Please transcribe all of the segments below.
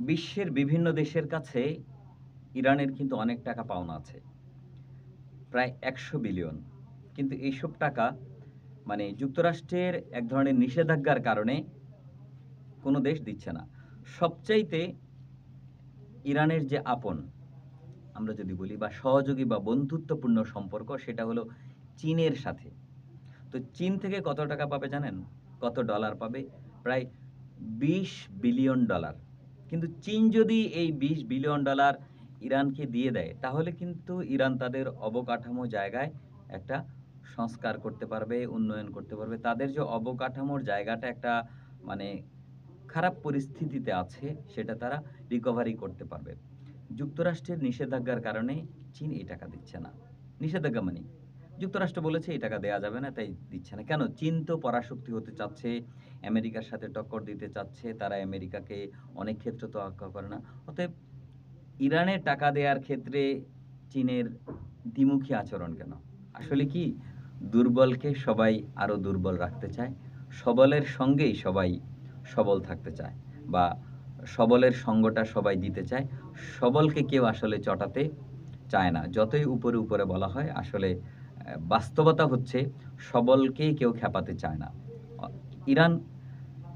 বিশ্বের বিভিন্ন দেশের কাছে ইরানের কিন্তু অনেক টাকা পাওনা আছে। প্রায় ১০০ বিলিয়ন। কিন্তু এইসব টাকা মানে যুক্তরাষ্ট্রের এক ধরনের নিষেধাজ্ঞার কারণে কোনো দেশ দিচ্ছে না। সবচাইতে ইরানের যে আপন, আমরা যদি বলি বা সহযোগী বা বন্ধুত্বপূর্ণ সম্পর্ক সেটা হলো চীনের সাথে। তো চীন থেকে কত টাকা পাবে জানেন? কত ডলার পাবে? প্রায় $২০ বিলিয়ন ডলার। কিন্তু চীন যদি এই $২০ বিলিয়ন ডলার ইরানকে দিয়ে দেয়, তাহলে কিন্তু ইরান তাদের অবকাঠামো জায়গায় একটা সংস্কার করতে পারবে, উন্নয়ন করতে পারবে। তাদের যে অবকাঠামোর জায়গাটা একটা মানে খারাপ পরিস্থিতিতে আছে, সেটা তারা রিকভারি করতে পারবে। যুক্তরাষ্ট্রের নিষেধাজ্ঞার কারণে চীন এই টাকা দিচ্ছে না। নিষেধাজ্ঞা মানে যুক্তরাষ্ট্র বলেছে এই টাকা দেয়া যাবে না, তাই দিচ্ছে না। কেন? চীন তো পরাশক্তি হতে চাচ্ছে, আমেরিকার সাথে টক্কর দিতে চাচ্ছে। তারা আমেরিকাকে অনেক ক্ষেত্রে তোয়াক্কা করে না। অতএব ইরানে টাকা দেয়ার ক্ষেত্রে চীনের দ্বিমুখী আচরণ কেন? আসলে কি দুর্বলকে সবাই আরো দুর্বল রাখতে চায়। সবলের সঙ্গেই সবাই সবল থাকতে চায় বা সবলের সঙ্গটা সবাই দিতে চায়। সবলকে কেউ আসলে চটাতে চায় না। যতই উপরে, উপরে বলা হয় আসলে বাস্তবতা হচ্ছে সবলকেই কেউ খেপাতে চায় না। অ ইরান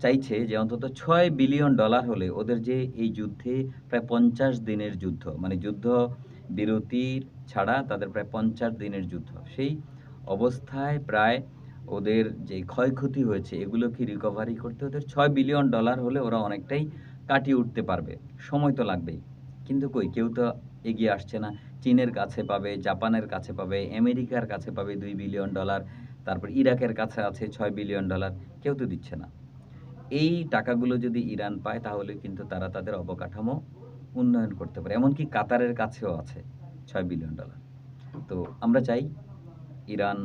চাইছে যে অন্তত $৬ বিলিয়ন ডলার হলে ওদের যে এই যুদ্ধে প্রায় ৫০ দিনের যুদ্ধ, মানে যুদ্ধ বিরতির ছাড়া তাদের প্রায় ৫০ দিনের যুদ্ধ। সেই অবস্থায় প্রায় ওদের যে ক্ষয়ক্ষতি হয়েছে এগুলোকে রিকভারি করতে ওদের $৬ বিলিয়ন ডলার হলে ওরা অনেকটাই কাটিয়ে উঠতে পারবে। সময় তো লাগবেই। কিন্তু কই কেউ তো এগিয়ে আসছে না। চীনের কাছে পাবে, জাপানের কাছে পাবে, আমেরিকার কাছে পাবে $২ বিলিয়ন ডলার। তারপর ইরাকের কাছে আছে $৬ বিলিয়ন ডলার। কেউ তো দিচ্ছে না। এই টাকাগুলো যদি ইরান পায় তাহলে কিন্তু তারা তাদের অবকাঠামো উন্নয়ন করতে পারে। এমনকি কাতারের কাছেও আছে $৬ বিলিয়ন ডলার। তো আমরা চাই ইরান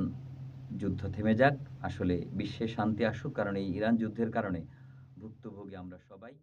যুদ্ধ থেমে যাক। আসলে বিশ্বে শান্তি আসুক। কারণ এই ইরান যুদ্ধের কারণে ভুক্তভোগী আমরা সবাই।